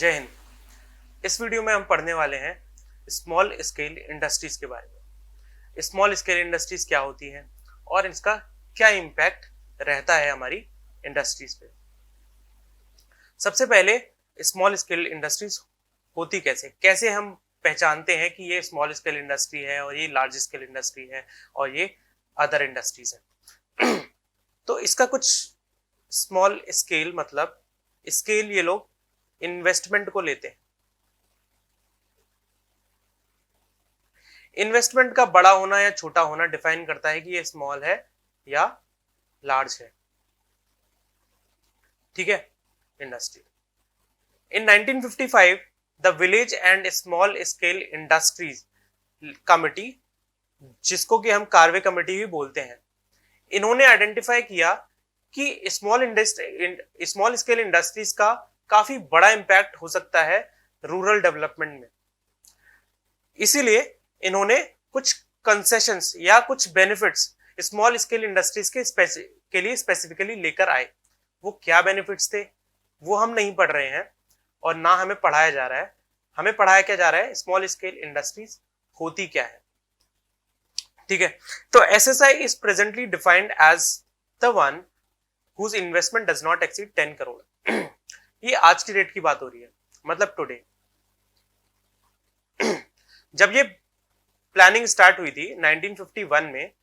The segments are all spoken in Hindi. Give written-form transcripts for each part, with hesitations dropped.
जय हिंद। इस वीडियो में हम पढ़ने वाले हैं स्मॉल स्केल इंडस्ट्रीज के बारे में। स्मॉल स्केल इंडस्ट्रीज क्या होती हैं और इसका क्या इम्पैक्ट रहता है हमारी इंडस्ट्रीज पे। सबसे पहले स्मॉल स्केल इंडस्ट्रीज होती कैसे हम पहचानते हैं कि ये स्मॉल स्केल इंडस्ट्री है और ये लार्ज स्केल इंडस्ट्री है और ये अदर इंडस्ट्रीज है। तो इसका कुछ स्मॉल स्केल मतलब स्केल ये लोग इन्वेस्टमेंट को लेते हैं। इन्वेस्टमेंट का बड़ा होना या छोटा होना डिफाइन करता है कि ये स्मॉल है या लार्ज है। ठीक है। Industry in 1955 the village and small scale industries committee, जिसको कि हम कार्वे कमेटी भी बोलते हैं, इन्होंने आइडेंटिफाई किया कि स्मॉल स्केल इंडस्ट्रीज का काफी बड़ा इंपैक्ट हो सकता है रूरल डेवलपमेंट में। इसीलिए इन्होंने कुछ कंसेशंस या कुछ बेनिफिट्स स्मॉल स्केल इंडस्ट्रीज के लिए स्पेसिफिकली लेकर आए। वो क्या बेनिफिट्स थे वो हम नहीं पढ़ रहे हैं और ना हमें पढ़ाया जा रहा है। हमें पढ़ाया क्या जा रहा है, स्मॉल स्केल इंडस्ट्रीज होती क्या है। ठीक है। तो SSI is presently defined as the one whose investment does not exceed 10 crore. ये आज की डेट की बात हो रही है, मतलब टुडे। जब ये प्लानिंग स्टार्ट हुई थी 1951 में,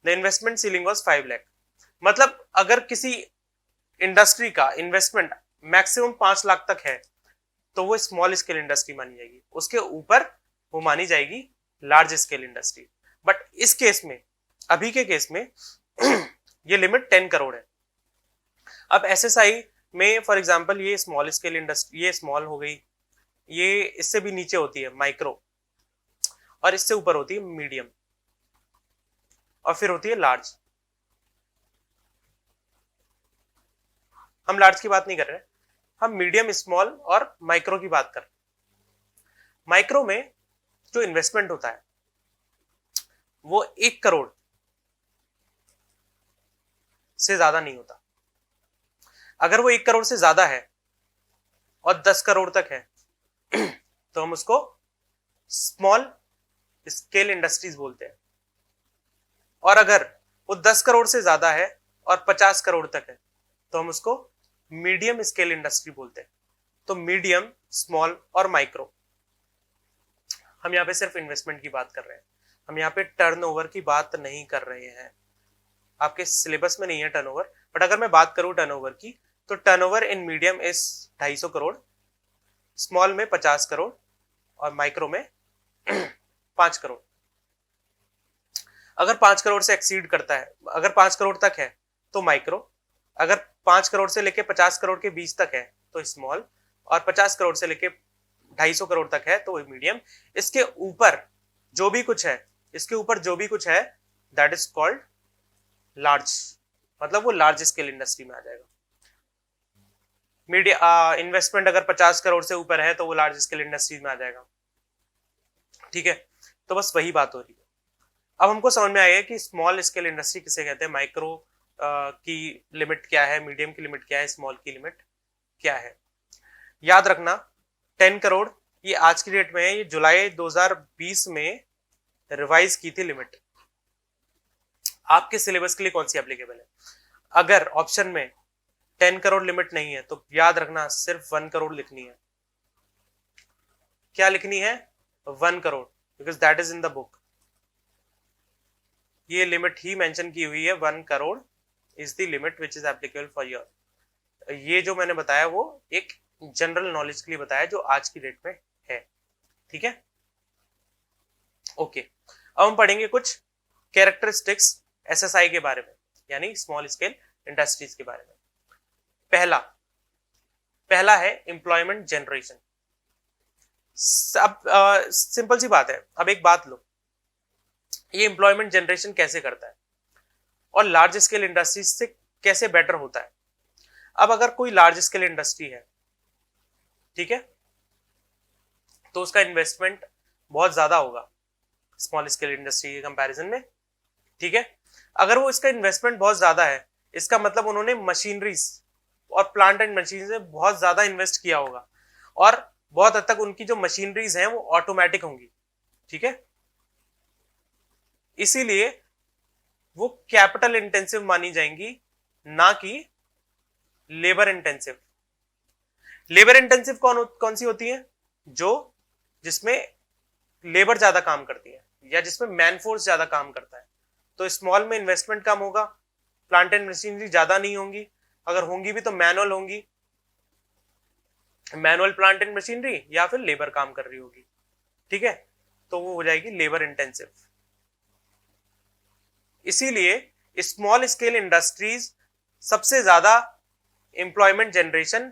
the investment ceiling was 5 lakh. मतलब अगर किसी इंडस्ट्री का इन्वेस्टमेंट मैक्सिमम 5 लाख तक है तो वो स्मॉल स्केल इंडस्ट्री मानी जाएगी, उसके ऊपर वो मानी जाएगी लार्ज स्केल इंडस्ट्री। बट इस केस में, अभी के केस में ये लिमिट 10 करोड़ है। अब एसएसआई में फॉर एग्जांपल ये स्मॉल स्केल इंडस्ट्री, ये स्मॉल हो गई, ये इससे भी नीचे होती है माइक्रो, और इससे ऊपर होती है मीडियम, और फिर होती है लार्ज। हम लार्ज की बात नहीं कर रहे, हम मीडियम, स्मॉल और माइक्रो की बात कर रहे हैं। माइक्रो में जो इन्वेस्टमेंट होता है वो 1 करोड़ से ज्यादा नहीं होता। अगर वो 1 करोड़ से ज्यादा है और 10 करोड़ तक है तो हम उसको स्मॉल स्केल इंडस्ट्रीज बोलते हैं। और अगर वो 10 करोड़ से ज्यादा है और 50 करोड़ तक है तो हम उसको मीडियम स्केल इंडस्ट्री बोलते हैं। तो मीडियम, स्मॉल और माइक्रो, हम यहाँ पे सिर्फ इन्वेस्टमेंट की बात कर रहे हैं, हम यहाँ पे टर्नओवर की बात नहीं कर रहे हैं। आपके सिलेबस में नहीं है टर्नओवर, बट अगर मैं बात करूं टर्नओवर की तो turnover in medium is 250 crore, small में 50 करोड़ और माइक्रो में 5 करोड़। अगर 5 करोड़ से एक्सीड करता है, अगर 5 करोड़ तक है तो माइक्रो, अगर 5 करोड़ से लेके 50 करोड़ के बीच तक है तो स्मॉल, और 50 करोड़ से लेके 250 करोड़ तक है तो मीडियम। इसके ऊपर जो भी कुछ है, इसके ऊपर जो भी कुछ है दैट इज कॉल्ड लार्ज, मतलब वो लार्ज स्केल इंडस्ट्री में आ जाएगा। मीडिया इन्वेस्टमेंट अगर 50 करोड़ से ऊपर है तो वो लार्ज स्केल इंडस्ट्री में आ जाएगा। ठीक है। तो बस वही बात हो रही है। अब हमको समझ में आएगा कि स्मॉल स्केल इंडस्ट्री किसे कहते हैं, माइक्रो की लिमिट क्या है, मीडियम की लिमिट क्या है, स्मॉल की लिमिट क्या है। याद रखना 10 करोड़ ये आज की डेट में है, ये जुलाई 2020 में रिवाइज की थी लिमिट। आपके सिलेबस के लिए कौन सी एप्लीकेबल है। अगर ऑप्शन में 10 करोड़ लिमिट नहीं है तो याद रखना सिर्फ 1 करोड़ लिखनी है। क्या लिखनी है? 1 crore, because that is in the book. ये लिमिट ही मेंशन की हुई है, 1 crore is the limit which is applicable for your. ये जो मैंने बताया वो एक जनरल नॉलेज के लिए बताया जो आज की डेट में है। ठीक है। ओके। अब हम पढ़ेंगे कुछ कैरेक्टरिस्टिक्स एसएसआई के बारे में, यानी स्मॉल स्केल इंडस्ट्रीज के बारे में। पहला है एम्प्लॉयमेंट जनरेशन। अब सिंपल सी बात है। अब एक बात लो, ये एम्प्लॉयमेंट जनरेशन कैसे करता है और लार्ज स्केल इंडस्ट्रीज से कैसे बेटर होता है। अब अगर कोई लार्ज स्केल इंडस्ट्री है, ठीक है, तो उसका इन्वेस्टमेंट बहुत ज्यादा होगा स्मॉल स्केल इंडस्ट्री के कंपैरिजन में। ठीक है। अगर वो इसका इन्वेस्टमेंट बहुत ज्यादा है, इसका मतलब उन्होंने मशीनरीज और प्लांट एंड मशीन में बहुत ज्यादा इन्वेस्ट किया होगा और बहुत हद तक उनकी जो मशीनरीज हैं वो ऑटोमेटिक होंगी, ठीक है। इसीलिए वो कैपिटल इंटेंसिव मानी जाएंगी, ना कि लेबर इंटेंसिव। लेबर इंटेंसिव कौन सी होती है? जो जिसमें लेबर ज्यादा काम करती है या जिसमें मैनफोर्स ज्यादा काम करता है। तो स्मॉल में इन्वेस्टमेंट कम होगा, प्लांट एंड मशीनरी ज्यादा नहीं होंगी, अगर होंगी भी तो मैनुअल होंगी, मैनुअल प्लांट एंड मशीनरी, या फिर लेबर काम कर रही होगी, ठीक है। तो वो हो जाएगी लेबर इंटेंसिव। इसीलिए स्मॉल स्केल इंडस्ट्रीज सबसे ज्यादा एम्प्लॉयमेंट जनरेशन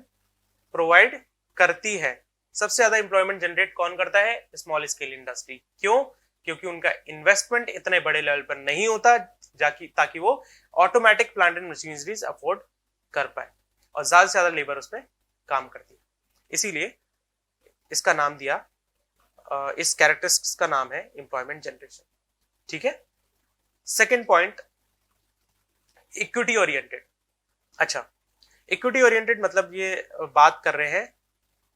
प्रोवाइड करती है। सबसे ज्यादा एम्प्लॉयमेंट जनरेट कौन करता है? Small scale industry. क्यों? क्योंकि उनका इन्वेस्टमेंट इतने बड़े लेवल पर नहीं होता ताकि वो automatic plant and machineries afford कर पाए, और ज्यादा से ज्यादा लेबर उसमें काम करती है। इसीलिए इसका नाम दिया, इस कैरेक्टरिस्टिक्स का नाम है एम्प्लॉयमेंट जनरेशन, ठीक है। Second point, equity oriented. अच्छा, इक्विटी ओरिएंटेड मतलब ये बात कर रहे हैं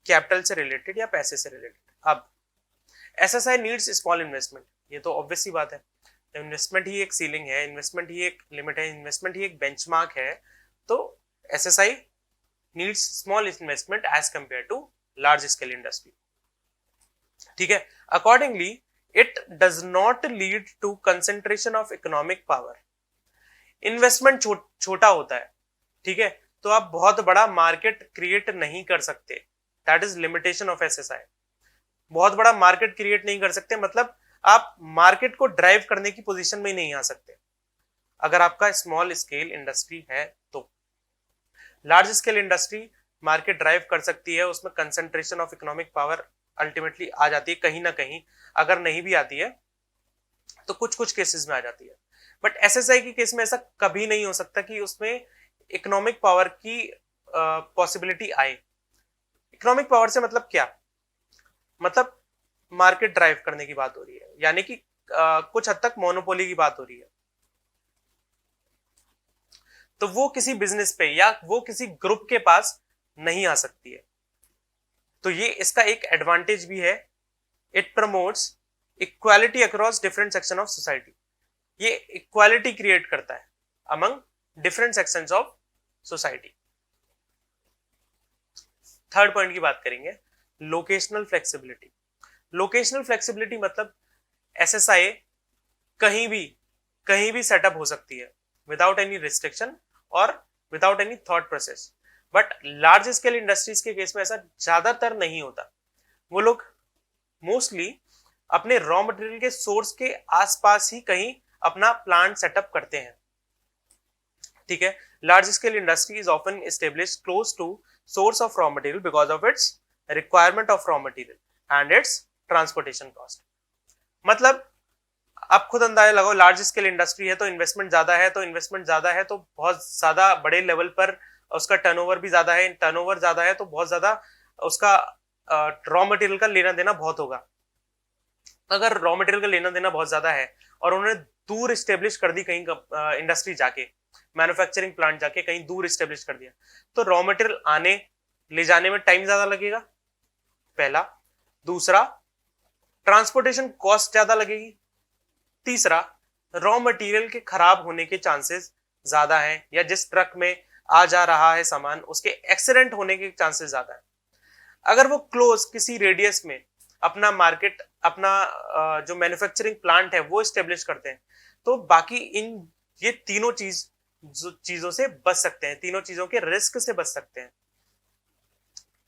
कैपिटल से रिलेटेड या पैसे से रिलेटेड। अब एसएसआई नीड्स स्मॉल इन्वेस्टमेंट, ये तो ऑब्वियस सी बात है। इन्वेस्टमेंट ही एक सीलिंग है, इन्वेस्टमेंट ही एक लिमिट है, इन्वेस्टमेंट ही एक बेंचमार्क है। तो SSI needs small investment as compared to large scale industry, ठीक है। Accordingly it does not lead to concentration of economic power. Investment छोटा होता है, ठीक है, तो आप बहुत बड़ा मार्केट क्रिएट नहीं कर सकते। That is limitation of SSI. बहुत बड़ा मार्केट क्रिएट नहीं कर सकते, मतलब आप मार्केट को ड्राइव करने की पोजीशन में नहीं आ सकते अगर आपका स्मॉल स्केल इंडस्ट्री है। तो large scale industry market drive कर सकती है, उसमें concentration of economic power ultimately आ जाती है कहीं ना कहीं, अगर नहीं भी आती है तो कुछ कुछ केसेस में आ जाती है। बट एसएसआई के केस में ऐसा कभी नहीं हो सकता कि उसमें इकोनॉमिक पावर की पॉसिबिलिटी आए। इकोनॉमिक पावर से मतलब क्या? मतलब मार्केट ड्राइव करने की बात हो रही है, यानी कि कुछ हद तक मोनोपोली की बात हो रही है। तो वो किसी बिजनेस पे या वो किसी ग्रुप के पास नहीं आ सकती है। तो ये इसका एक एडवांटेज भी है, it promotes equality across different section of society. ये इक्वालिटी क्रिएट करता है among different sections of society. Third point की बात करेंगे, लोकेशनल फ्लेक्सिबिलिटी। लोकेशनल फ्लेक्सिबिलिटी मतलब एसएसआई कहीं भी सेटअप हो सकती है विदाउट एनी रिस्ट्रिक्शन और without any thought process. But large scale industries के केस में ऐसा ज्यादातर नहीं होता। वो लोग मोस्टली अपने रॉ मटेरियल के सोर्स के आसपास ही कहीं अपना प्लांट सेटअप करते हैं, ठीक है। Large scale industry is often established close to source of raw material because of its requirement of raw material and its transportation cost. मतलब आप खुद अंदाजा लगाओ, लार्ज स्केल इंडस्ट्री है तो इन्वेस्टमेंट ज्यादा है, तो इन्वेस्टमेंट ज्यादा है तो बहुत ज्यादा बड़े लेवल पर उसका टर्नओवर भी ज्यादा है, टर्नओवर ज्यादा है तो बहुत ज्यादा उसका रॉ मटेरियल का लेना देना बहुत होगा। अगर रॉ मटेरियल का लेना देना बहुत ज्यादा है और उन्होंने दूर स्टेब्लिश कर दी कहीं इंडस्ट्री जाके, मैन्युफैक्चरिंग प्लांट जाके कहीं दूर स्टेब्लिश कर दिया, तो रॉ मटेरियल आने ले जाने में टाइम ज्यादा लगेगा, पहला। दूसरा, ट्रांसपोर्टेशन कॉस्ट ज्यादा लगेगी। तीसरा, रॉ मटेरियल के खराब होने के चांसेस ज्यादा हैं, या जिस ट्रक में आ जा रहा है सामान उसके एक्सीडेंट होने के चांसेस ज्यादा है। अगर वो क्लोज किसी रेडियस में अपना मार्केट, अपना जो मैन्युफैक्चरिंग प्लांट है वो स्टेब्लिश करते हैं, तो बाकी ये तीनों चीजों से बच सकते हैं, तीनों चीजों के रिस्क से बच सकते हैं,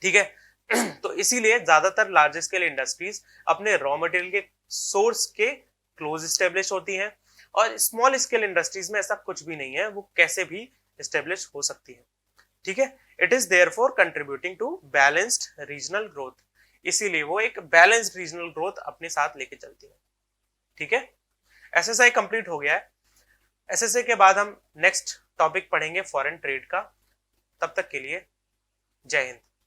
ठीक है। तो इसीलिए ज्यादातर लार्ज स्केल इंडस्ट्रीज अपने रॉ मटेरियल के सोर्स के क्लोज स्टेब्लिश होती हैं, और स्मॉल स्केल इंडस्ट्रीज में ऐसा कुछ भी नहीं है, वो कैसे भी स्टेब्लिश हो सकती है, ठीक है। It is therefore contributing to balanced regional growth, इसीलिए वो एक बैलेंस्ड रीजनल ग्रोथ अपने साथ लेके चलती है, ठीक है। एसएसआई कंप्लीट हो गया है। एसएसआई के बाद हम नेक्स्ट टॉपिक पढ़ेंगे फॉरेन ट्रेड का। तब तक के लिए जय हिंद।